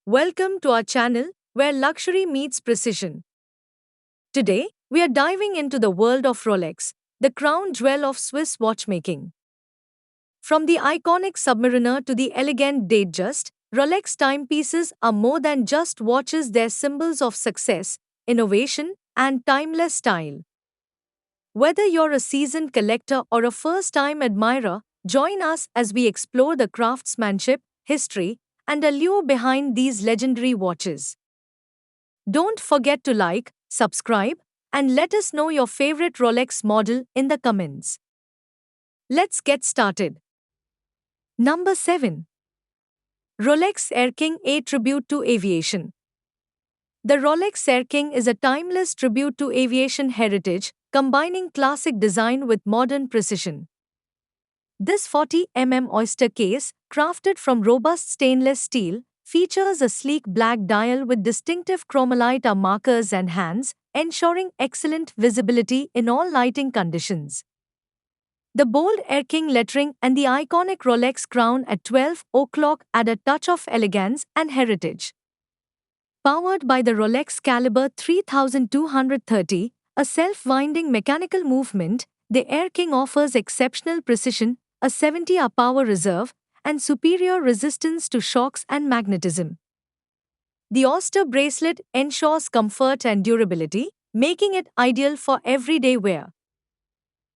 Welcome to our channel where luxury meets precision. Today, we are diving into the world of Rolex, the crown jewel of Swiss watchmaking. From the iconic Submariner to the elegant Datejust, Rolex timepieces are more than just watches, they're symbols of success, innovation, and timeless style. Whether you're a seasoned collector or a first time admirer, join us as we explore the craftsmanship, history, and allure behind these legendary watches. Don't forget to like, subscribe, and let us know your favorite Rolex model in the comments. Let's get started. Number 7. Rolex Air King, a tribute to aviation. The Rolex Air King is a timeless tribute to aviation heritage, combining classic design with modern precision. This 40 oyster case, crafted from robust stainless steel, features a sleek black dial with distinctive chromalite markers and hands, ensuring excellent visibility in all lighting conditions. The bold Air King lettering and the iconic Rolex crown at 12 o'clock add a touch of elegance and heritage. Powered by the Rolex Caliber 3230, a self-winding mechanical movement, the Air King offers exceptional precision, a 70-hour power reserve, and superior resistance to shocks and magnetism. The Oyster bracelet ensures comfort and durability, making it ideal for everyday wear.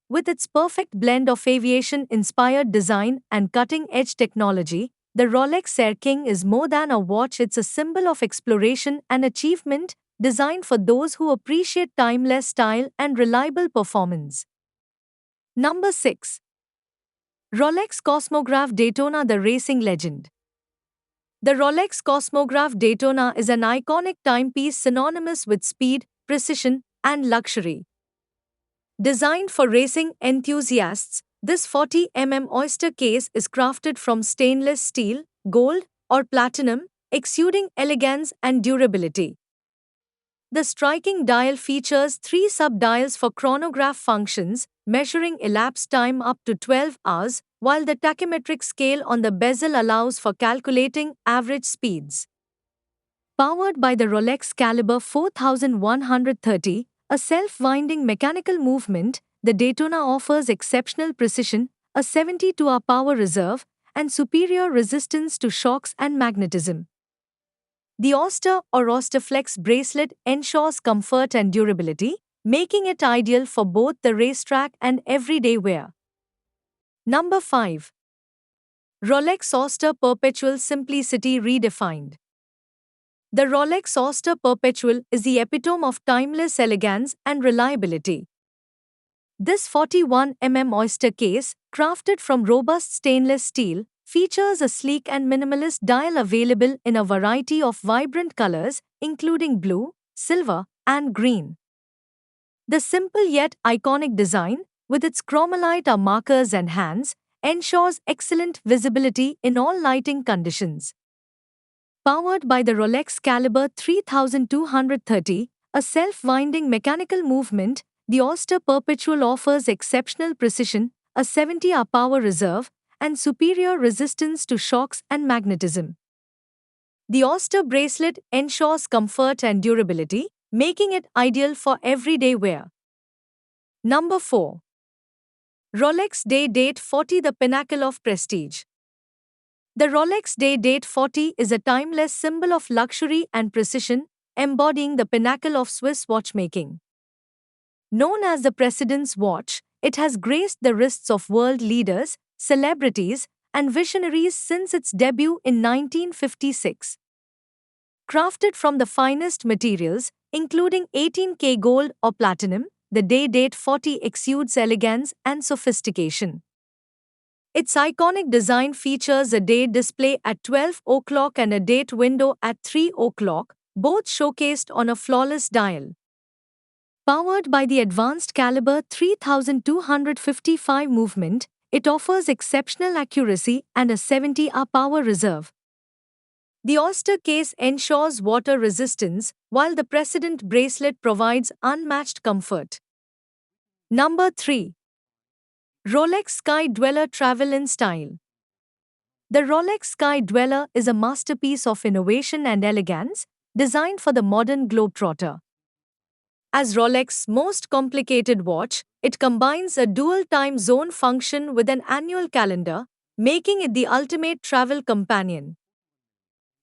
With its perfect blend of aviation-inspired design and cutting-edge technology, the Rolex Air King is more than a watch, it's a symbol of exploration and achievement, designed for those who appreciate timeless style and reliable performance. Number 6. Rolex Cosmograph Daytona, the racing legend. The Rolex Cosmograph Daytona is an iconic timepiece synonymous with speed, precision, and luxury. Designed for racing enthusiasts, this 40 oyster case is crafted from stainless steel, gold, or platinum, exuding elegance and durability. The striking dial features 3 sub-dials for chronograph functions, measuring elapsed time up to 12 hours, while the tachymetric scale on the bezel allows for calculating average speeds. Powered by the Rolex Caliber 4130, a self-winding mechanical movement, the Daytona offers exceptional precision, a 72-hour power reserve, and superior resistance to shocks and magnetism. The Oyster or Oysterflex bracelet ensures comfort and durability, making it ideal for both the racetrack and everyday wear. Number 5. Rolex Oyster Perpetual, simplicity redefined. The Rolex Oyster Perpetual is the epitome of timeless elegance and reliability. This 41 oyster case, crafted from robust stainless steel, features a sleek and minimalist dial available in a variety of vibrant colors, including blue, silver, and green. The simple yet iconic design, with its chromalite markers and hands, ensures excellent visibility in all lighting conditions. Powered by the Rolex Caliber 3230, a self-winding mechanical movement, the Oyster Perpetual offers exceptional precision, a 70-hour power reserve, and superior resistance to shocks and magnetism. The Oyster bracelet ensures comfort and durability, making it ideal for everyday wear. Number 4. Rolex Day Date 40, the pinnacle of prestige. The Rolex Day Date 40 is a timeless symbol of luxury and precision, embodying the pinnacle of Swiss watchmaking. Known as the President's Watch, it has graced the wrists of world leaders, celebrities, and visionaries since its debut in 1956. Crafted from the finest materials, including 18K gold or platinum, the Day Date 40 exudes elegance and sophistication. Its iconic design features a day display at 12 o'clock and a date window at 3 o'clock, both showcased on a flawless dial. Powered by the advanced Caliber 3255 movement, it offers exceptional accuracy and a 70-hour power reserve. The Oyster case ensures water resistance, while the President bracelet provides unmatched comfort. Number 3. Rolex Sky Dweller, travel in style. The Rolex Sky Dweller is a masterpiece of innovation and elegance, designed for the modern globetrotter. As Rolex's most complicated watch, it combines a dual time zone function with an annual calendar, making it the ultimate travel companion.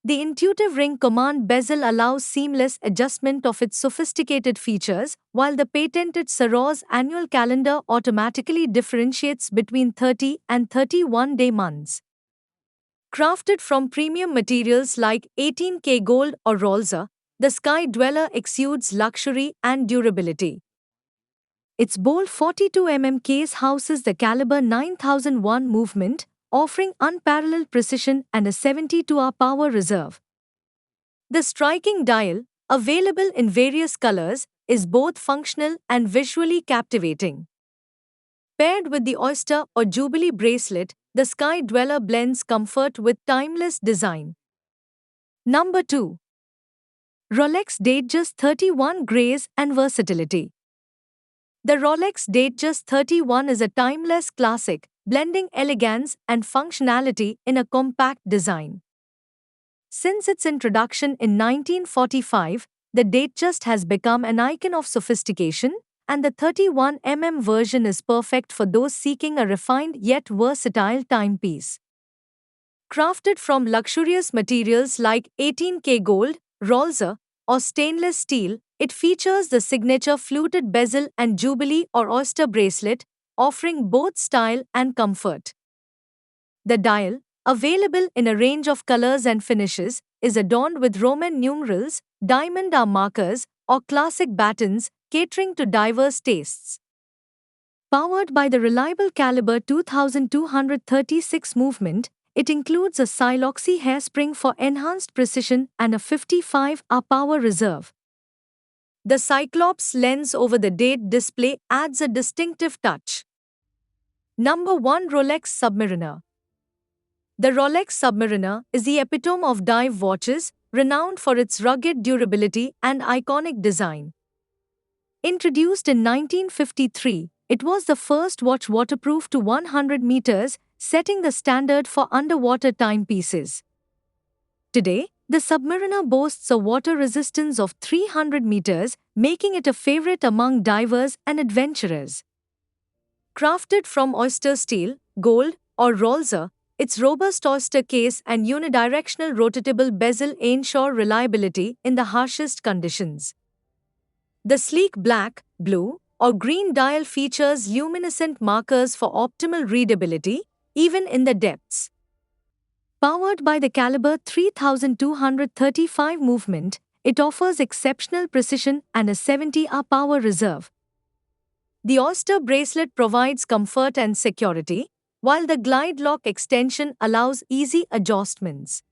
The intuitive ring command bezel allows seamless adjustment of its sophisticated features, while the patented Saros annual calendar automatically differentiates between 30 and 31-day months. Crafted from premium materials like 18K gold or Rolza, the Sky Dweller exudes luxury and durability. Its bold 42 case houses the caliber 9001 movement, offering unparalleled precision and a 72-hour power reserve. The striking dial, available in various colors, is both functional and visually captivating. Paired with the Oyster or Jubilee bracelet, the Sky Dweller blends comfort with timeless design. Number 2. Rolex Datejust 31 Grace and Versatility. The Rolex Datejust 31 is a timeless classic, blending elegance and functionality in a compact design. Since its introduction in 1945, the Datejust has become an icon of sophistication, and the 31 version is perfect for those seeking a refined yet versatile timepiece. Crafted from luxurious materials like 18K gold, Rolza, or stainless steel, it features the signature fluted bezel and Jubilee or Oyster bracelet, offering both style and comfort. The dial, available in a range of colors and finishes, is adorned with Roman numerals, diamond hour markers, or classic battens, catering to diverse tastes. Powered by the reliable caliber 2236 movement, it includes a Siloxy hairspring for enhanced precision and a 55-hour power reserve. The Cyclops lens over the date display adds a distinctive touch. Number 1. Rolex Submariner. The Rolex Submariner is the epitome of dive watches, renowned for its rugged durability and iconic design. Introduced in 1953, it was the first watch waterproof to 100 meters, setting the standard for underwater timepieces. Today, the Submariner boasts a water resistance of 300 meters, making it a favorite among divers and adventurers. Crafted from oyster steel, gold, or Rolza, its robust oyster case and unidirectional rotatable bezel ensure reliability in the harshest conditions. The sleek black, blue, or green dial features luminescent markers for optimal readability, even in the depths. Powered by the caliber 3235 movement, it offers exceptional precision and a 70-hour power reserve. The Oyster bracelet provides comfort and security, while the glide lock extension allows easy adjustments.